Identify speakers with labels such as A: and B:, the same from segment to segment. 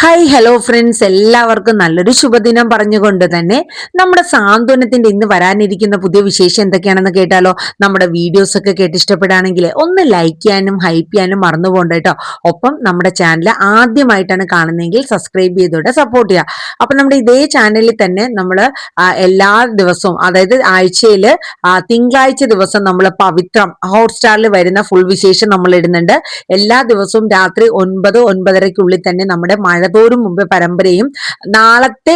A: Hi hello friends, എല്ലാവർക്കും നല്ലൊരു ശുഭദിനം പറഞ്ഞുകൊണ്ട് തന്നെ നമ്മുടെ സാന്ത്വനത്തിന്റെ ഇന്ന് വരാനിരിക്കുന്ന പുതിയ വിശേഷം എന്തൊക്കെയാണെന്ന് കേട്ടാലോ. നമ്മുടെ വീഡിയോസ് ഒക്കെ കേട്ട് ഇഷ്ടപ്പെടുകയാണെങ്കിൽ ഒന്ന് ലൈക്ക് ചെയ്യാനും ഹൈപ്പ് ചെയ്യാനും മറന്നു പോകണ്ട കേട്ടോ. ഒപ്പം നമ്മുടെ ചാനൽ ആദ്യമായിട്ടാണ് കാണുന്നതെങ്കിൽ സബ്സ്ക്രൈബ് ചെയ്തോടെ സപ്പോർട്ട് ചെയ്യുക. അപ്പൊ നമ്മുടെ ഇതേ ചാനലിൽ തന്നെ നമ്മൾ എല്ലാ ദിവസവും, അതായത് ആഴ്ചയിൽ തിങ്കളാഴ്ച ദിവസം നമ്മൾ പവിത്രം ഹോട്ട്സ്റ്റാറിൽ വരുന്ന ഫുൾ വിശേഷം നമ്മൾ ഇടുന്നുണ്ട്. എല്ലാ ദിവസവും രാത്രി 9-9:30 തന്നെ നമ്മുടെ മഴതോറും മുമ്പ് പരമ്പരയും നാളത്തെ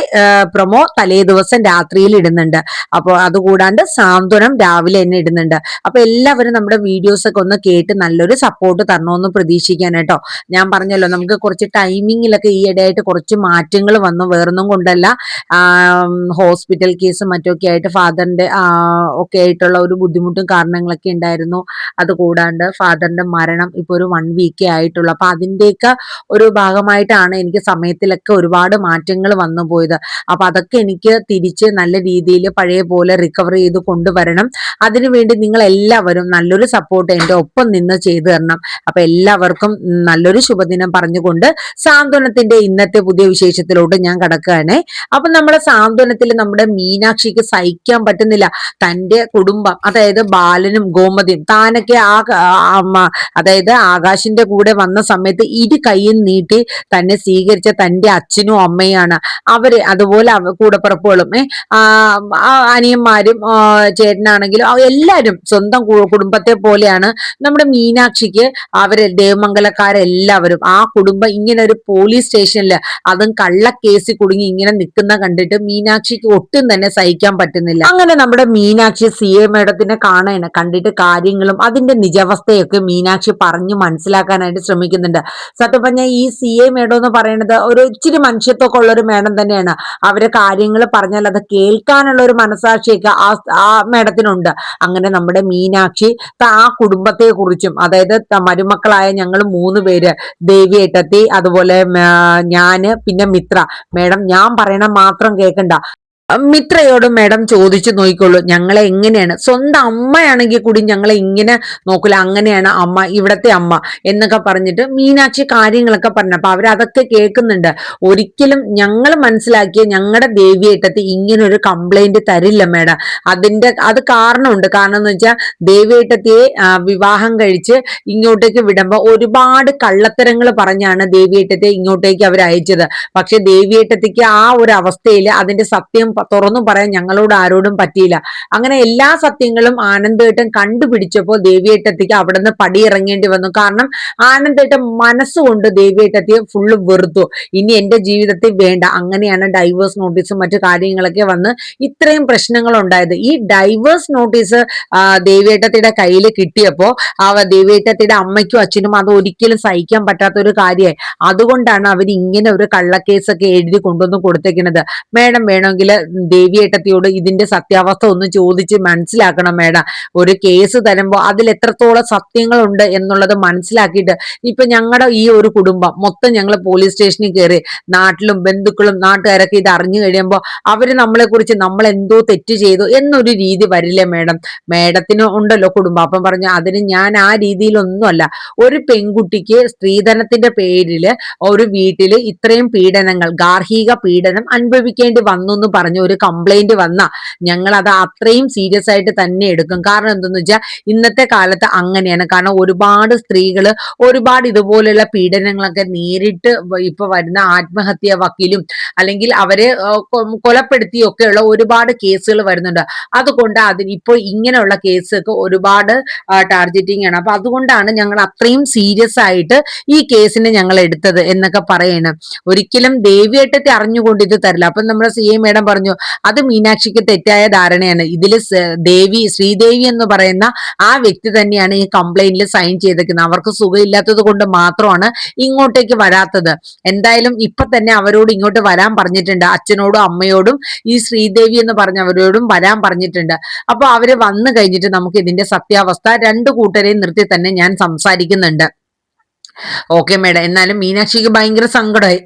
A: പ്രൊമോ തലേ ദിവസം രാത്രിയിൽ ഇടുന്നുണ്ട്. അപ്പോൾ അതുകൂടാണ്ട് സാന്ത്വനം രാവിലെ തന്നെ ഇടുന്നുണ്ട്. അപ്പൊ എല്ലാവരും നമ്മുടെ വീഡിയോസ് ഒക്കെ ഒന്ന് കേട്ട് നല്ലൊരു സപ്പോർട്ട് തരണമെന്ന് പ്രതീക്ഷിക്കാൻ കേട്ടോ. ഞാൻ പറഞ്ഞല്ലോ, നമുക്ക് കുറച്ച് ടൈമിങ്ങിലൊക്കെ ഈ ഇടയായിട്ട് കുറച്ച് മാറ്റങ്ങൾ വന്നു. വേറൊന്നും കൊണ്ടല്ല, ഹോസ്പിറ്റൽ കേസും മറ്റൊക്കെ ആയിട്ട് ഫാദറിന്റെ ഒക്കെ ആയിട്ടുള്ള ഒരു ബുദ്ധിമുട്ടും കാരണങ്ങളൊക്കെ ഉണ്ടായിരുന്നു. അതുകൂടാണ്ട് ഫാദറിന്റെ മരണം ഇപ്പൊ ഒരു 1 വീക്കേ ആയിട്ടുള്ളൂ. അപ്പൊ അതിന്റെയൊക്കെ ഒരു ഭാഗമായിട്ടാണ് എനിക്ക് സമയത്തിലൊക്കെ ഒരുപാട് മാറ്റങ്ങൾ വന്നു പോയത്. അപ്പൊ അതൊക്കെ എനിക്ക് തിരിച്ച് നല്ല രീതിയിൽ പഴയ പോലെ റിക്കവർ ചെയ്ത് കൊണ്ടുവരണം. അതിനുവേണ്ടി നിങ്ങൾ എല്ലാവരും നല്ലൊരു സപ്പോർട്ട് എന്റെ ഒപ്പം നിന്ന് ചെയ്തു തരണം. അപ്പൊ എല്ലാവർക്കും നല്ലൊരു ശുഭദിനം പറഞ്ഞുകൊണ്ട് സാന്ത്വനത്തിന്റെ ഇന്നത്തെ പുതിയ വിശേഷത്തിലോട്ട് ഞാൻ കടക്കുകയാണ്. അപ്പൊ നമ്മുടെ സാന്ത്വനത്തിൽ നമ്മുടെ മീനാക്ഷിക്ക് സഹിക്കാൻ പറ്റുന്നില്ല. തന്റെ കുടുംബം, അതായത് ബാലനും ഗോമതിയും താനൊക്കെ അതായത് ആകാശിന്റെ കൂടെ വന്ന സമയത്ത് ഇരു കൈയും നീട്ടി തന്നെ സ്വീകരിച്ച തന്റെ അച്ഛനും അമ്മയാണ് അവര്. അതുപോലെ കൂടപ്പിറപ്പുകളും അനിയന്മാരും ചേട്ടനാണെങ്കിലും എല്ലാരും സ്വന്തം കുടുംബത്തെ പോലെയാണ് നമ്മുടെ മീനാക്ഷിക്ക്. അവര് ദേവമംഗലക്കാരെല്ലാവരും ആ കുടുംബം ഇങ്ങനെ ഒരു പോലീസ് സ്റ്റേഷനിൽ, അതും കള്ളക്കേസിൽ കുടുങ്ങി ഇങ്ങനെ നിൽക്കുന്ന കണ്ടിട്ട് മീനാക്ഷിക്ക് ഒട്ടും തന്നെ സഹിക്കാൻ പറ്റുന്നില്ല. അങ്ങനെ നമ്മുടെ മീനാക്ഷി CA മേഡത്തിനെ കണ്ടിട്ട് കാര്യങ്ങളും അതിന്റെ നിജാവസ്ഥയൊക്കെ മീനാക്ഷി പറഞ്ഞു മനസ്സിലാക്കാനായിട്ട് ശ്രമിക്കുന്നുണ്ട്. സത്യം പറഞ്ഞാൽ ഈ CA മേഡം എന്ന് പറയുന്നത് ഒരു ഇച്ചിരി മനുഷ്യത്വമൊക്കെ ഉള്ള ഒരു മേഡം തന്നെയാണ്. അവരെ കാര്യങ്ങൾ പറഞ്ഞാൽ അത് കേൾക്കാനുള്ള ഒരു മനസാക്ഷിയൊക്കെ ആ മേഡത്തിനുണ്ട്. അങ്ങനെ നമ്മുടെ മീനാക്ഷി ആ കുടുംബത്തെ കുറിച്ചും, അതായത് മരുമക്കളായ ഞങ്ങൾ 3 പേര്, ദേവിയേട്ടത്തി, അതുപോലെ ഞാന്, പിന്നെ മിത്ര. മേഡം ഞാൻ പറയണ മാത്രം കേൾക്കണ്ട, മിത്രയോട് മേഡം ചോദിച്ചു നോക്കിക്കോളൂ. ഞങ്ങളെ എങ്ങനെയാണ്, സ്വന്തം അമ്മയാണെങ്കിൽ കൂടി ഞങ്ങളെ ഇങ്ങനെ നോക്കൂല, അങ്ങനെയാണ് അമ്മ, ഇവിടത്തെ അമ്മ എന്നൊക്കെ പറഞ്ഞിട്ട് മീനാക്ഷി കാര്യങ്ങളൊക്കെ പറഞ്ഞു. അപ്പൊ അവരതൊക്കെ കേൾക്കുന്നുണ്ട്. ഒരിക്കലും ഞങ്ങൾ മനസ്സിലാക്കിയ ഞങ്ങളുടെ ദേവിയേട്ടത്തി ഇങ്ങനെ ഒരു കംപ്ലൈന്റ് തരില്ല മേഡം. അത് കാരണമുണ്ട്. കാരണം എന്ന് വെച്ചാൽ ദേവിയേട്ടത്തിയെ വിവാഹം കഴിച്ച് ഇങ്ങോട്ടേക്ക് വിടുമ്പോ ഒരുപാട് കള്ളത്തരങ്ങൾ പറഞ്ഞാണ് ദേവിയേട്ടത്തെ ഇങ്ങോട്ടേക്ക് അവർ അയച്ചത്. പക്ഷെ ദേവിയേട്ടത്തിക്ക് ആ ഒരു അവസ്ഥയിൽ അതിന്റെ സത്യം തുറന്നു പറയാൻ ഞങ്ങളോട് ആരോടും പറ്റിയില്ല. അങ്ങനെ എല്ലാ സത്യങ്ങളും ആനന്ദേട്ടൻ കണ്ടുപിടിച്ചപ്പോൾ ദേവിയേട്ടത്തിക്ക് അവിടെ നിന്ന് പടിയിറങ്ങേണ്ടി വന്നു. കാരണം ആനന്ദേട്ടൻ മനസ്സുകൊണ്ട് ദേവിയേട്ടത്തിയെ ഫുള്ള് വെറുത്തു. ഇനി എന്റെ ജീവിതത്തിൽ വേണ്ട. അങ്ങനെയാണ് ഡൈവേഴ്സ് നോട്ടീസും മറ്റു കാര്യങ്ങളൊക്കെ വന്ന് ഇത്രയും പ്രശ്നങ്ങൾ ഉണ്ടായത്. ഈ ഡൈവേഴ്സ് നോട്ടീസ് ദേവിയേട്ടത്തിയുടെ കയ്യിൽ കിട്ടിയപ്പോ ദേവിയേട്ടത്തിയുടെ അമ്മയ്ക്കും അച്ഛനും അത് ഒരിക്കലും സഹിക്കാൻ പറ്റാത്ത ഒരു കാര്യമായി. അതുകൊണ്ടാണ് അവർ ഇങ്ങനെ ഒരു കള്ളക്കേസൊക്കെ എഴുതി കൊണ്ടുവന്ന് കൊടുത്തേക്കുന്നത്. മേഡം വേണമെങ്കിൽ ദേവിയേട്ടത്തിയോട് ഇതിന്റെ സത്യാവസ്ഥ ഒന്ന് ചോദിച്ച് മനസ്സിലാക്കണം മേഡം. ഒരു കേസ് തരുമ്പോൾ അതിൽ എത്രത്തോളം സത്യങ്ങളുണ്ട് എന്നുള്ളത് മനസ്സിലാക്കിയിട്ട്, ഇപ്പൊ ഞങ്ങളുടെ ഈ ഒരു കുടുംബം മൊത്തം ഞങ്ങൾ പോലീസ് സ്റ്റേഷനിൽ കയറി, നാട്ടിലും ബന്ധുക്കളും നാട്ടുകാരൊക്കെ ഇത് അറിഞ്ഞു കഴിയുമ്പോൾ അവര് നമ്മളെ കുറിച്ച് നമ്മൾ എന്തോ തെറ്റ് ചെയ്തു എന്നൊരു രീതി വരില്ലേ മേഡം. മേഡത്തിന് ഉണ്ടല്ലോ കുടുംബം. അപ്പം പറഞ്ഞു അതിന് ഞാൻ ആ രീതിയിലൊന്നുമല്ല. ഒരു പെൺകുട്ടിക്ക് സ്ത്രീധനത്തിന്റെ പേരില് ഒരു വീട്ടില് ഇത്രയും പീഡനങ്ങൾ, ഗാർഹിക പീഡനം അനുഭവിക്കേണ്ടി വന്നു എന്ന് പറഞ്ഞ ഒരു കംപ്ലൈന്റ് വന്ന ഞങ്ങൾ അത് അത്രയും സീരിയസ് ആയിട്ട് തന്നെ എടുക്കും. കാരണം എന്തെന്ന് വെച്ചാൽ ഇന്നത്തെ കാലത്ത് അങ്ങനെയാണ്. കാരണം ഒരുപാട് സ്ത്രീകള് ഒരുപാട് ഇതുപോലെയുള്ള പീഡനങ്ങളൊക്കെ നേരിട്ട് ഇപ്പൊ വരുന്ന ആത്മഹത്യ വക്കീലും അല്ലെങ്കിൽ അവരെ കൊലപ്പെടുത്തിയൊക്കെയുള്ള ഒരുപാട് കേസുകൾ വരുന്നുണ്ട്. അതുകൊണ്ട് ഇപ്പോൾ ഇങ്ങനെയുള്ള കേസൊക്കെ ഒരുപാട് ടാർഗറ്റിംഗ് ആണ്. അപ്പൊ അതുകൊണ്ടാണ് ഞങ്ങൾ അത്രയും സീരിയസ് ആയിട്ട് ഈ കേസിനെ ഞങ്ങൾ എടുത്തത് എന്നൊക്കെ പറയണം. ഒരിക്കലും ദേവിയേട്ടത്തെ അറിഞ്ഞുകൊണ്ട് ഇത് തരില്ല. അപ്പൊ നമ്മുടെ CA മേഡം പറഞ്ഞു അത് മീനാക്ഷിക്ക് തെറ്റായ ധാരണയാണ്. ഇതില് ശ്രീദേവി എന്ന് പറയുന്ന ആ വ്യക്തി തന്നെയാണ് ഈ കംപ്ലൈന്റിൽ സൈൻ ചെയ്തേക്കുന്നത്. അവർക്ക് സുഖമില്ലാത്തത് കൊണ്ട് മാത്രമാണ് ഇങ്ങോട്ടേക്ക് വരാത്തത്. എന്തായാലും ഇപ്പൊ തന്നെ അവരോട് ഇങ്ങോട്ട് വരാൻ പറഞ്ഞിട്ടുണ്ട്. അച്ഛനോടും അമ്മയോടും ഈ ശ്രീദേവി എന്ന് പറഞ്ഞവരോടും വരാൻ പറഞ്ഞിട്ടുണ്ട്. അപ്പൊ അവര് വന്നു കഴിഞ്ഞിട്ട് നമുക്ക് ഇതിന്റെ സത്യാവസ്ഥ 2 കൂട്ടരെയും നിർത്തി തന്നെ ഞാൻ സംസാരിക്കുന്നുണ്ട്. ഓക്കെ മേഡം, എന്നാലും മീനാക്ഷിക്ക് ഭയങ്കര സങ്കടമായി.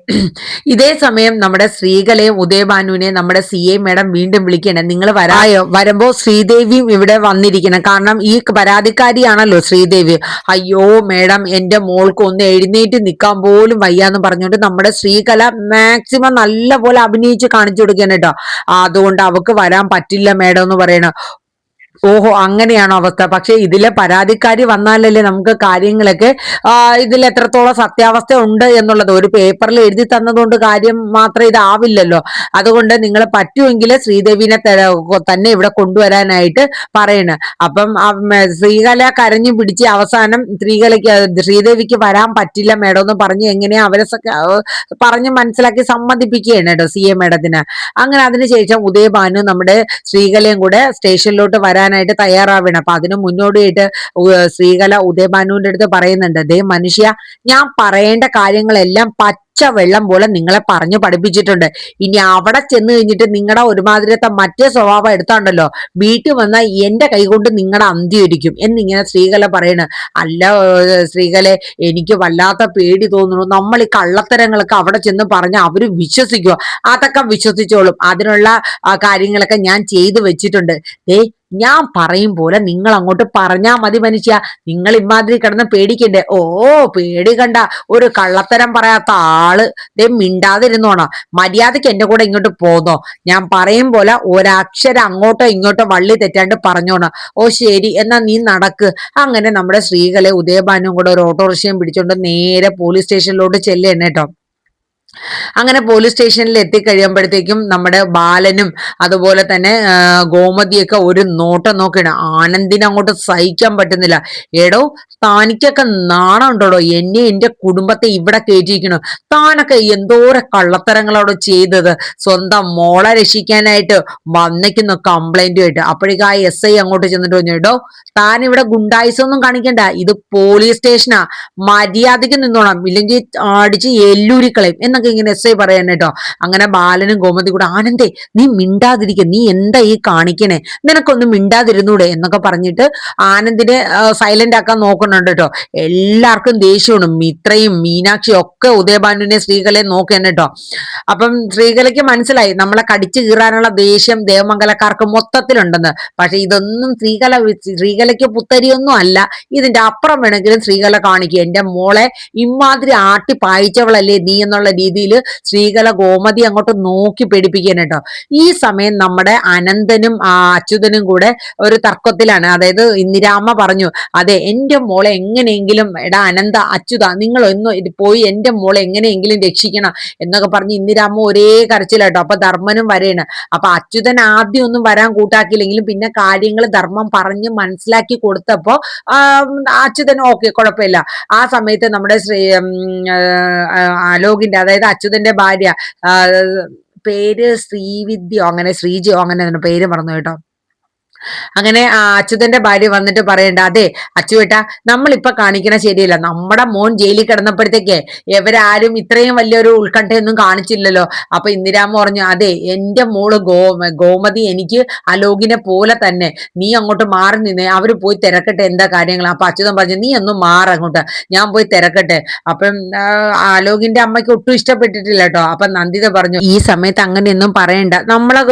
A: ഇതേ സമയം നമ്മുടെ ശ്രീകലയും ഉദയഭാനുവിനെ നമ്മുടെ CA മേഡം വീണ്ടും വിളിക്കണം. നിങ്ങൾ വരായോ? വരുമ്പോ ശ്രീദേവിയും ഇവിടെ വന്നിരിക്കണം. കാരണം ഈ പരാതിക്കാരിയാണല്ലോ ശ്രീദേവി. അയ്യോ മേഡം, എന്റെ മോൾക്ക് ഒന്ന് എഴുന്നേറ്റ് നിൽക്കാൻ പോലും വയ്യാന്ന് പറഞ്ഞുകൊണ്ട് നമ്മുടെ ശ്രീകല മാക്സിമം നല്ല പോലെ അഭിനയിച്ച് കാണിച്ചു കൊടുക്കണം കേട്ടോ. അതുകൊണ്ട് അവക്ക് വരാൻ പറ്റില്ല മേഡം എന്ന് പറയണ. ഓഹോ, അങ്ങനെയാണോ അവസ്ഥ? പക്ഷെ ഇതിലെ പരാതിക്കാരി വന്നാലല്ലേ നമുക്ക് കാര്യങ്ങളൊക്കെ ഇതിൽ എത്രത്തോളം സത്യാവസ്ഥ ഉണ്ട് എന്നുള്ളത്. ഒരു പേപ്പറിൽ എഴുതി തന്നതുകൊണ്ട് കാര്യം മാത്രം ഇതാവില്ലല്ലോ. അതുകൊണ്ട് നിങ്ങൾ പറ്റുമെങ്കിൽ ശ്രീദേവിനെ തന്നെ ഇവിടെ കൊണ്ടുവരാനായിട്ട് പറയണ്. അപ്പം ശ്രീകല കരഞ്ഞു പിടിച്ച് അവസാനം ശ്രീദേവിക്ക് വരാൻ പറ്റില്ല മേഡം എന്ന് പറഞ്ഞ് എങ്ങനെയാ അവരെ പറഞ്ഞ് മനസ്സിലാക്കി സമ്മതിപ്പിക്കുകയാണ് കേട്ടോ CA മേഡത്തിന്. അങ്ങനെ അതിനുശേഷം ഉദയഭാനു നമ്മുടെ ശ്രീകലയും കൂടെ സ്റ്റേഷനിലോട്ട് വരാനായിട്ട് തയ്യാറാവണം. അപ്പൊ അതിന് മുന്നോടിയായിട്ട് ശ്രീകല ഉദയഭാനുവിന്റെ അടുത്ത് പറയുന്നുണ്ട്, ദേ മനുഷ്യ, ഞാൻ പറയേണ്ട കാര്യങ്ങളെല്ലാം വെള്ളം പോലെ നിങ്ങളെ പറഞ്ഞു പഠിപ്പിച്ചിട്ടുണ്ട്. ഇനി അവിടെ ചെന്ന് കഴിഞ്ഞിട്ട് നിങ്ങളുടെ ഒരുമാതിരത്തെ മറ്റേ സ്വഭാവം എടുത്താണ്ടല്ലോ, വീട്ടിൽ വന്നാൽ എന്റെ കൈകൊണ്ട് നിങ്ങളുടെ അന്ത്യമായിരിക്കും എന്നിങ്ങനെ ശ്രീകല പറയണ്. അല്ല ശ്രീകലെ, എനിക്ക് വല്ലാത്ത പേടി തോന്നുന്നു. നമ്മൾ ഈ കള്ളത്തരങ്ങളൊക്കെ അവിടെ ചെന്ന് പറഞ്ഞാൽ അവര് വിശ്വസിക്കുമോ? അതൊക്കെ വിശ്വസിച്ചോളും. അതിനുള്ള കാര്യങ്ങളൊക്കെ ഞാൻ ചെയ്തു വെച്ചിട്ടുണ്ട്. ഞാൻ പറയും പോലെ നിങ്ങൾ അങ്ങോട്ട് പറഞ്ഞാ മതി മനുഷ്യ. നിങ്ങൾ ഇമാതിരി കിടന്ന് പേടിക്കണ്ടേ. ഓ, പേടി കണ്ട ഒരു കള്ളത്തരം പറയാത്ത ആള് മിണ്ടാതിരുന്നോണോ. മര്യാദക്ക് എന്റെ കൂടെ ഇങ്ങോട്ട് പോന്നോ. ഞാൻ പറയും പോലെ ഒരക്ഷരം അങ്ങോട്ടോ ഇങ്ങോട്ടോ വള്ളി തെറ്റാണ്ട് പറഞ്ഞോണോ. ഓ ശരി, എന്നാ നീ നടക്ക്. അങ്ങനെ നമ്മുടെ ശ്രീകലെ ഉദയഭാനും കൂടെ ഒരു ഓട്ടോറിക്ഷയും പിടിച്ചോണ്ട് നേരെ പോലീസ് സ്റ്റേഷനിലോട്ട് ചെല്ലുകയാണ് കേട്ടോ. അങ്ങനെ പോലീസ് സ്റ്റേഷനിൽ എത്തിക്കഴിയുമ്പോഴത്തേക്കും നമ്മുടെ ബാലനും അതുപോലെ തന്നെ ഗോമതിയൊക്കെ ഒരു നോട്ടം നോക്കിയാണ്. ആനന്ദിനെ അങ്ങോട്ട് സഹിക്കാൻ പറ്റുന്നില്ല. എടോ, തനിക്കൊക്കെ നാണം ഉണ്ടോടോ? എന്നെ എന്റെ കുടുംബത്തെ ഇവിടെ കയറ്റിയിരിക്കണു. താനൊക്കെ എന്തോര കള്ളത്തരങ്ങളോട് ചെയ്തത്. സ്വന്തം മോളെ രക്ഷിക്കാനായിട്ട് വന്നിക്കുന്ന കംപ്ലൈന്റുമായിട്ട്. അപ്പോഴേക്കും ആ SI അങ്ങോട്ട് ചെന്നിട്ട് പറഞ്ഞു, എടോ, താൻ ഇവിടെ ഗുണ്ടായിസൊന്നും കാണിക്കണ്ട, ഇത് പോലീസ് സ്റ്റേഷനാ, മര്യാദയ്ക്ക് നിന്നോണം, ഇല്ലെങ്കിൽ അടിച്ച് എല്ലൂരിക്കളയും എന്നൊക്കെ ഇങ്ങനെ SI പറയാൻ കേട്ടോ. അങ്ങനെ ബാലനും ഗോമതി കൂടെ, ആനന്ദേ നീ മിണ്ടാതിരിക്കുക, നീ എന്താ ഈ കാണിക്കണേ, നിനക്കൊന്നും മിണ്ടാതിരുന്നൂടെ എന്നൊക്കെ പറഞ്ഞിട്ട് ആനന്ദിനെ സൈലന്റ് ആക്കാൻ നോക്കുന്നുണ്ട് കേട്ടോ. എല്ലാവർക്കും ദേഷ്യമാണ്. മിത്രയും മീനാക്ഷിയും ഒക്കെ ഉദയഭാനുവിനെ ശ്രീകലയെ നോക്കുകയാണ് കേട്ടോ. അപ്പം ശ്രീകലയ്ക്ക് മനസ്സിലായി നമ്മളെ കടിച്ചു കീറാനുള്ള ദേഷ്യം ദേവമംഗലക്കാർക്ക് മൊത്തത്തിലുണ്ടെന്ന്. പക്ഷെ ഇതൊന്നും ശ്രീകലയ്ക്ക് പുത്തരിയൊന്നും അല്ല. ഇതിന്റെ അപ്പുറം വേണമെങ്കിലും ശ്രീകല കാണിക്കുക. എന്റെ മോളെ ഇമാതിരി ആട്ടി പായിച്ചവളല്ലേ നീ എന്നുള്ള രീതിയിൽ ശ്രീകല ഗോമതി അങ്ങോട്ട് നോക്കി പേടിപ്പിക്കാൻ കേട്ടോ. ഈ സമയം നമ്മുടെ അനന്തനും അച്യുതനും കൂടെ ഒരു തർക്കത്തിലാണ്. അതായത് ഇന്ദിരാമ്മ പറഞ്ഞു, അതെ എന്റെ മോളെ എങ്ങനെയെങ്കിലും, എടാ അനന്ത അച്യുത, നിങ്ങൾ ഒന്ന് പോയി എന്റെ മോളെ എങ്ങനെയെങ്കിലും രക്ഷിക്കണം എന്നൊക്കെ പറഞ്ഞ് ഇന്ദിരാമ്മ ഒരേ കരച്ചിലാട്ടോ. അപ്പൊ ധർമ്മനും വരെയാണ്. അപ്പൊ അച്യുതൻ ആദ്യം ഒന്നും വരാൻ കൂട്ടാക്കിയില്ലെങ്കിലും പിന്നെ കാര്യങ്ങൾ ധർമ്മം പറഞ്ഞ് മനസ്സിലാക്കി കൊടുത്തപ്പോ അച്യുതൻ ഓക്കെ, കുഴപ്പമില്ല. ആ സമയത്ത് നമ്മുടെ ആലോകിന്റെ, അതായത് അച്യുതന്റെ ഭാര്യ, പേര് ശ്രീവിദ്യയോ അങ്ങനെ ശ്രീജയോ അങ്ങനെ പേര് മറന്നു കേട്ടോ. അങ്ങനെ അച്യുതന്റെ ഭാര്യ വന്നിട്ട് പറയണ്ട, അതെ അച്ചുവേട്ടാ, നമ്മളിപ്പൊ കാണിക്കണ ശരിയല്ല. നമ്മുടെ മോൻ ജയിലിൽ കിടന്നപ്പോഴത്തേക്ക് ഇവരാരും ഇത്രയും വലിയൊരു ഉത്കണ്ഠയൊന്നും കാണിച്ചില്ലല്ലോ. അപ്പൊ ഇന്ദിരാമ്മ പറഞ്ഞു, അതെ എന്റെ മോള് ഗോമതി എനിക്ക് അലോകിനെ പോലെ തന്നെ, നീ അങ്ങോട്ട് മാറി നിന്നേ, അവര് പോയി തിരക്കട്ടെ എന്താ കാര്യങ്ങൾ. അപ്പൊ അച്യുതൻ പറഞ്ഞു, നീ ഒന്നും അങ്ങോട്ട്, ഞാൻ പോയി തിരക്കട്ടെ. അപ്പം അലോകിന്റെ അമ്മയ്ക്ക് ഒട്ടും ഇഷ്ടപ്പെട്ടിട്ടില്ല കേട്ടോ. അപ്പൊ നന്ദിത പറഞ്ഞു, ഈ സമയത്ത് അങ്ങനെയൊന്നും പറയണ്ട, നമ്മളെ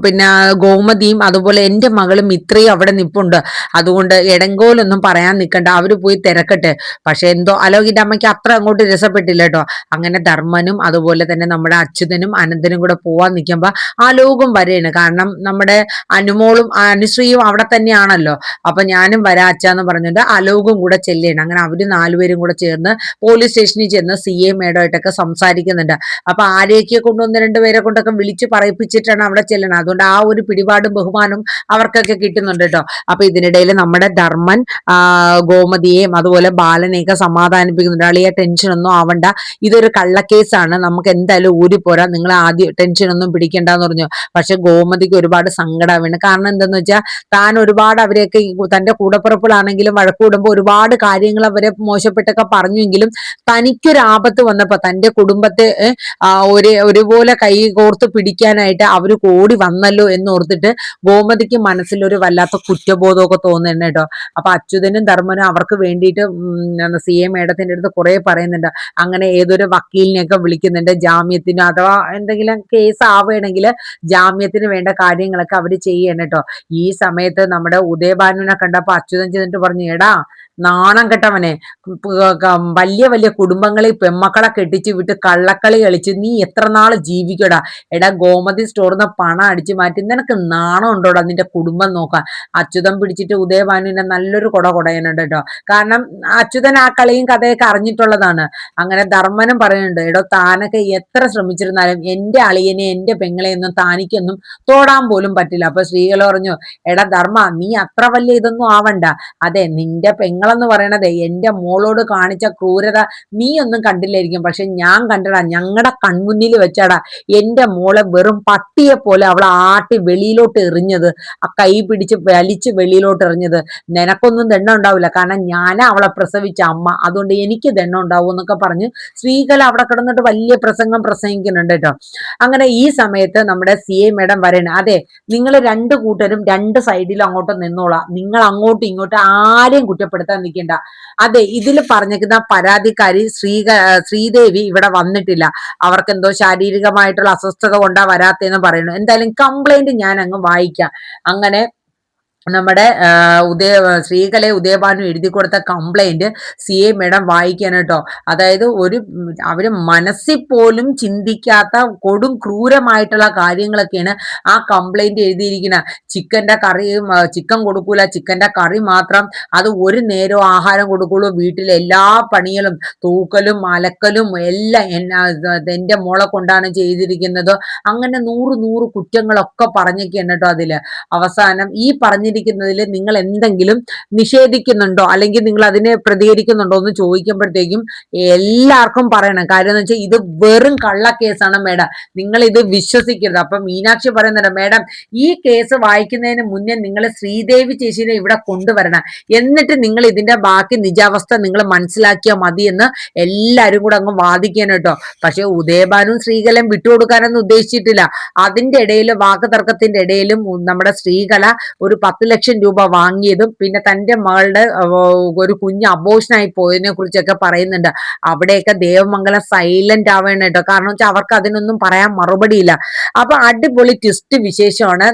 A: പിന്നെ ഗോമതിയും അതുപോലെ എന്റെ മകളും ഇത്രയും അവിടെ നിപ്പുണ്ട്, അതുകൊണ്ട് എടങ്കോലൊന്നും പറയാൻ നിൽക്കണ്ട, അവര് പോയി തിരക്കട്ടെ. പക്ഷെ എന്തോ അലോകിന്റെ അമ്മയ്ക്ക് അത്ര അങ്ങോട്ട് രസപ്പെട്ടില്ല കേട്ടോ. അങ്ങനെ ധർമ്മനും അതുപോലെ തന്നെ നമ്മുടെ അച്യുതനും അനന്തനും കൂടെ പോവാൻ നിൽക്കുമ്പോ അലോകും വരെയാണ്. കാരണം നമ്മുടെ അനുമോളും അനുശ്രീയും അവിടെ തന്നെയാണല്ലോ. അപ്പൊ ഞാനും വരാച്ചാന്ന് പറഞ്ഞിട്ട് അലോകും കൂടെ ചെല്ലുകയാണ്. അങ്ങനെ അവര് നാലുപേരും കൂടെ ചേർന്ന് പോലീസ് സ്റ്റേഷനിൽ ചെന്ന് CA മേഡമായിട്ടൊക്കെ സംസാരിക്കുന്നുണ്ട്. അപ്പൊ ആരെയൊക്കെ കൊണ്ട് 1-2 പേരെ കൊണ്ടൊക്കെ വിളിച്ച് പറയിപ്പിച്ചിട്ടാണ് അവിടെ ചെല്ലണം. അതുകൊണ്ട് ആ ഒരു പിടിപാടും ബഹുമാനവും അവർക്കൊക്കെ കിട്ടുന്നുണ്ട് കേട്ടോ. അപ്പൊ ഇതിനിടയിൽ നമ്മുടെ ധർമ്മൻ ഗോമതിയെയും അതുപോലെ ബാലനെയൊക്കെ സമാധാനിപ്പിക്കുന്നുണ്ട്. അളിയ ടെൻഷനൊന്നും ആവണ്ട, ഇതൊരു കള്ളക്കേസാണ്, നമുക്ക് എന്തായാലും ഊരിപ്പോരാ, നിങ്ങൾ ആദ്യം ടെൻഷനൊന്നും പിടിക്കണ്ടെന്ന് പറഞ്ഞു. പക്ഷെ ഗോമതിക്ക് ഒരുപാട് സങ്കടമാണ്. കാരണം എന്താന്ന് വെച്ചാൽ താൻ ഒരുപാട് അവരെയൊക്കെ തന്റെ കൂടപ്പിറപ്പുകളാണെങ്കിലും വഴക്കൂടുമ്പോ ഒരുപാട് കാര്യങ്ങൾ അവരെ മോശപ്പെട്ടൊക്കെ പറഞ്ഞെങ്കിലും തനിക്കൊരു ആപത്ത് വന്നപ്പോ തന്റെ കുടുംബത്തെ ഒരുപോലെ കൈ കോർത്ത് പിടിക്കാനായിട്ട് അവര് കൂടി വന്നല്ലോ എന്നോർത്തിട്ട് ഗോമതിക്ക് മനസ്സിലൊരു വല്ലാത്ത കുറ്റബോധമൊക്കെ തോന്നുന്നുണ്ട് കേട്ടോ. അപ്പൊ അച്യുതനും ധർമ്മനും അവർക്ക് വേണ്ടിയിട്ട് CA മേഡത്തിന്റെ അടുത്ത് കുറെ പറയുന്നുണ്ട്. അങ്ങനെ ഏതൊരു വക്കീലിനെയൊക്കെ വിളിക്കുന്നുണ്ട് ജാമ്യത്തിന്, അഥവാ എന്തെങ്കിലും കേസ് ആവുകയാണെങ്കിൽ ജാമ്യത്തിന് വേണ്ട കാര്യങ്ങളൊക്കെ അവര് ചെയ്യണം കേട്ടോ. ഈ സമയത്ത് നമ്മുടെ ഉദയഭാനുവിനെ കണ്ടപ്പോ അച്യുതൻ ചെന്നിട്ട് പറഞ്ഞു, എടാ നാണം കെട്ടവനെ, വലിയ വലിയ കുടുംബങ്ങളിൽ പെമ്മക്കളെ കെട്ടിച്ച് വിട്ട് കള്ളക്കളി കളിച്ച് നീ എത്ര നാള് ജീവിക്കടാ. എടാ ഗോമതി സ്റ്റോറിന്ന് പണം അടിച്ചു മാറ്റി നിനക്ക് നാണം ഉണ്ടോടാ നിന്റെ കുടുംബം നോക്കാൻ. അച്യുതൻ പിടിച്ചിട്ട് ഉദയഭാനുവിനെ നല്ലൊരു കൊടയാനുണ്ട് കേട്ടോ. കാരണം അച്യുതൻ ആ കളിയും കഥയൊക്കെ അറിഞ്ഞിട്ടുള്ളതാണ്. അങ്ങനെ ധർമ്മനും പറയുന്നുണ്ട്, എടോ താനൊക്കെ എത്ര ശ്രമിച്ചിരുന്നാലും എന്റെ അളിയനെ എന്റെ പെങ്ങളെയൊന്നും താനിക്കൊന്നും തോടാൻ പോലും പറ്റില്ല. അപ്പൊ സ്ത്രീകൾ പറഞ്ഞു, എടാ ധർമ്മ നീ അത്ര വലിയ ഇതൊന്നും ആവണ്ട. അതെ നിന്റെ പെങ്ങളെന്ന് പറയണത് എന്റെ മോളോട് കാണിച്ച ക്രൂരത നീ ഒന്നും കണ്ടില്ലായിരിക്കും, പക്ഷെ ഞാൻ കണ്ടടാ. ഞങ്ങളുടെ കൺമുന്നിൽ വെച്ചാടാ എന്റെ മോളെ വെറും പട്ടിയെ പോലെ അവളെ ആട്ടി വെളിയിലോട്ട് എറിഞ്ഞത്, ആ കൈ പിടിച്ച് വലിച്ച് വെളിയിലോട്ട് എറിഞ്ഞത്. നിനക്കൊന്നും ദണ്ണം ഉണ്ടാവില്ല, കാരണം ഞാനാ അവളെ പ്രസവിച്ച അമ്മ, അതുകൊണ്ട് എനിക്ക് ദണ്ണം ഉണ്ടാവും എന്നൊക്കെ പറഞ്ഞ് സ്ത്രീകൾ അവിടെ കിടന്നിട്ട് വലിയ പ്രസംഗം പ്രസംഗിക്കുന്നുണ്ട് കേട്ടോ. അങ്ങനെ ഈ സമയത്ത് നമ്മുടെ CA മേഡം പറയണേ, അതെ നിങ്ങൾ രണ്ടു കൂട്ടരും രണ്ട് സൈഡിലും അങ്ങോട്ട് നിന്നോളാം, നിങ്ങൾ അങ്ങോട്ടും ഇങ്ങോട്ടും ആരെയും കുറ്റപ്പെടുത്താൻ നിൽക്കണ്ട. അതെ ഇതിൽ പറഞ്ഞിരിക്കുന്ന പരാതിക്കാരി ശ്രീദേവി ഇവിടെ വന്നിട്ടില്ല, അവർക്ക് എന്തോ ശാരീരികമായിട്ടുള്ള അസ്വസ്ഥത കൊണ്ടാ വരാത്തെന്ന് പറയുന്നു. എന്തായാലും കംപ്ലൈന്റ് ഞാൻ അങ്ങ് വായിക്കാം. അങ്ങനെ നമ്മുടെ സ്ത്രീകളെ ഉദയഭാനു എഴുതി കൊടുത്ത കംപ്ലൈന്റ് CA മേഡം വായിക്കാൻ കേട്ടോ. അതായത് അവര് മനസ്സിൽ പോലും ചിന്തിക്കാത്ത കൊടും ക്രൂരമായിട്ടുള്ള കാര്യങ്ങളൊക്കെയാണ് ആ കംപ്ലൈന്റ് എഴുതിയിരിക്കുന്നത്. ചിക്കന്റെ കറിയും ചിക്കൻ കൊടുക്കൂല, ചിക്കന്റെ കറി മാത്രം, അത് ഒരു നേരം ആഹാരം കൊടുക്കുള്ളൂ, വീട്ടിലെ എല്ലാ പണികളും തൂക്കലും അലക്കലും എല്ലാം എന്റെ മോളെ കൊണ്ടാണ് ചെയ്തിരിക്കുന്നത്. അങ്ങനെ 100 കുറ്റങ്ങളൊക്കെ പറഞ്ഞൊക്കെയാണ് കേട്ടോ. അതില് അവസാനം ഈ പറഞ്ഞിരിക്കുന്നതിൽ നിങ്ങൾ എന്തെങ്കിലും നിഷേധിക്കുന്നുണ്ടോ അല്ലെങ്കിൽ നിങ്ങൾ അതിനെ പ്രതികരിക്കുന്നുണ്ടോ എന്ന് ചോദിക്കുമ്പോഴത്തേക്കും എല്ലാവർക്കും പറയണം. കാര്യം എന്ന് വെച്ചാൽ ഇത് വെറും കള്ളക്കേസാണ് മേഡം, നിങ്ങൾ ഇത് വിശ്വസിക്കരുത്. അപ്പൊ മീനാക്ഷി പറയുന്നുണ്ട്, മേഡം ഈ കേസ് വായിക്കുന്നതിന് മുന്നേ നിങ്ങൾ ശ്രീദേവി ചേച്ചിനെ ഇവിടെ കൊണ്ടുവരണം, എന്നിട്ട് നിങ്ങൾ ഇതിന്റെ ബാക്കി നിജാവസ്ഥ നിങ്ങൾ മനസ്സിലാക്കിയാൽ മതി എന്ന് എല്ലാരും കൂടെ അങ്ങ് വാദിക്കാൻ കേട്ടോ. പക്ഷെ ഉദയഭാനും ശ്രീകലയും വിട്ടുകൊടുക്കാനൊന്നും ഉദ്ദേശിച്ചിട്ടില്ല. അതിന്റെ ഇടയിൽ വാക്ക് തർക്കത്തിന്റെ ഇടയിലും നമ്മുടെ ശ്രീകല ഒരു 10 ലക്ഷം രൂപ വാങ്ങിയതും പിന്നെ തന്റെ മകളുടെ ഒരു കുഞ്ഞ് അബോഷനായി പോയതിനെ കുറിച്ചൊക്കെ പറയുന്നുണ്ട്. അവിടെയൊക്കെ ദേവമംഗലം സൈലന്റ് ആവേണ്ട കേട്ടോ. കാരണം വെച്ചാൽ അവർക്ക് അതിനൊന്നും പറയാൻ മറുപടിയില്ല. അപ്പൊ അടിപൊളി ട്വിസ്റ്റ് വിശേഷമാണ്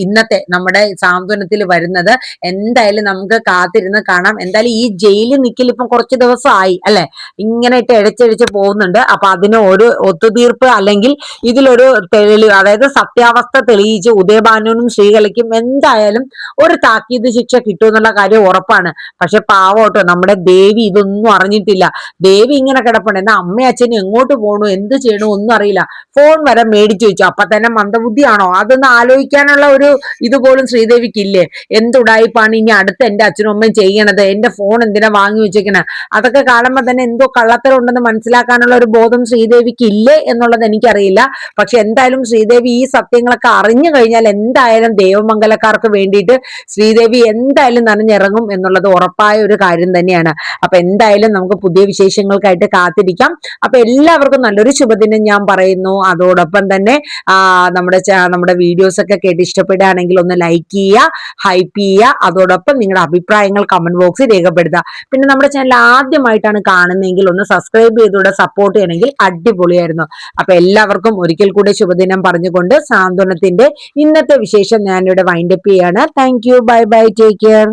A: ഇന്നത്തെ നമ്മുടെ സാന്ത്വനത്തിൽ വരുന്നത്. എന്തായാലും നമുക്ക് കാത്തിരുന്ന് കാണാം. എന്തായാലും ഈ ജയിലിൽ നിൽക്കൽ ഇപ്പം കുറച്ച് ദിവസമായി അല്ലെ, ഇങ്ങനെ ഇട്ട് ഇഴച്ചഴിച്ച് പോകുന്നുണ്ട്. അപ്പൊ അതിന് ഒരു ഒത്തുതീർപ്പ് അല്ലെങ്കിൽ ഇതിലൊരു തെളിവ്, അതായത് സത്യാവസ്ഥ തെളിയിച്ച് ഉദയഭാനുവിനും ശ്രീകലയ്ക്കും എന്തായാലും ഒരു താക്കീത് ശിക്ഷ കിട്ടുമെന്നുള്ള കാര്യം ഉറപ്പാണ്. പക്ഷെ പാവോട്ടോ നമ്മുടെ ദേവി ഇതൊന്നും അറിഞ്ഞിട്ടില്ല. ദേവി ഇങ്ങനെ കിടപ്പുണ്ട്, എന്നാ അമ്മയും അച്ഛനും എങ്ങോട്ട് പോകണു എന്ത് ചെയ്യണു ഒന്നും അറിയില്ല. ഫോൺ വരെ മേടിച്ചു വെച്ചു. അപ്പൊ തന്നെ മന്ദബുദ്ധിയാണോ അതൊന്ന് ആലോചിക്കാനുള്ള ഒരു ഇതുപോലും ശ്രീദേവിക്കില്ലേ? എന്തുടായിപ്പാണ് ഇനി അടുത്ത് എന്റെ അച്ഛനും അമ്മയും ചെയ്യണത്, എന്റെ ഫോൺ എന്തിനാ വാങ്ങി വെച്ചേക്കണേ, അതൊക്കെ കാണുമ്പോ തന്നെ എന്തോ കള്ളത്തരമുണ്ടെന്ന് മനസ്സിലാക്കാനുള്ള ഒരു ബോധം ശ്രീദേവിക്ക് ഇല്ലേ എന്നുള്ളത് എനിക്കറിയില്ല. പക്ഷെ എന്തായാലും ശ്രീദേവി ഈ സത്യങ്ങളൊക്കെ അറിഞ്ഞു കഴിഞ്ഞാൽ എന്തായാലും ദേവമംഗലക്കാർക്ക് വേണ്ടിയിട്ട് ശ്രീദേവി എന്തായാലും നനഞ്ഞിറങ്ങും എന്നുള്ളത് ഉറപ്പായ ഒരു കാര്യം തന്നെയാണ്. അപ്പൊ എന്തായാലും നമുക്ക് പുതിയ വിശേഷങ്ങൾക്കായിട്ട് കാത്തിരിക്കാം. അപ്പൊ എല്ലാവർക്കും നല്ലൊരു ശുഭദിനം ഞാൻ പറയുന്നു. അതോടൊപ്പം തന്നെ നമ്മുടെ വീഡിയോസ് ഒക്കെ കേട്ട് ഇഷ്ടപ്പെടുകയാണെങ്കിൽ ഒന്ന് ലൈക്ക് ചെയ്യുക, ഹൈപ്പ് ചെയ്യുക. അതോടൊപ്പം നിങ്ങളുടെ അഭിപ്രായങ്ങൾ കമന്റ് ബോക്സിൽ രേഖപ്പെടുത്തുക. പിന്നെ നമ്മുടെ ചാനൽ ആദ്യമായിട്ടാണ് കാണുന്നതെങ്കിൽ ഒന്ന് സബ്സ്ക്രൈബ് ചെയ്തുകൂടെ സപ്പോർട്ട് ചെയ്യണമെങ്കിൽ അടിപൊളിയായിരുന്നു. അപ്പൊ എല്ലാവർക്കും ഒരിക്കൽ കൂടെ ശുഭദിനം പറഞ്ഞുകൊണ്ട് സാന്ത്വനത്തിന്റെ ഇന്നത്തെ വിശേഷം ഞാനിവിടെ വൈൻഡപ്പ് ചെയ്യാണ്. Thank you, bye bye, take care.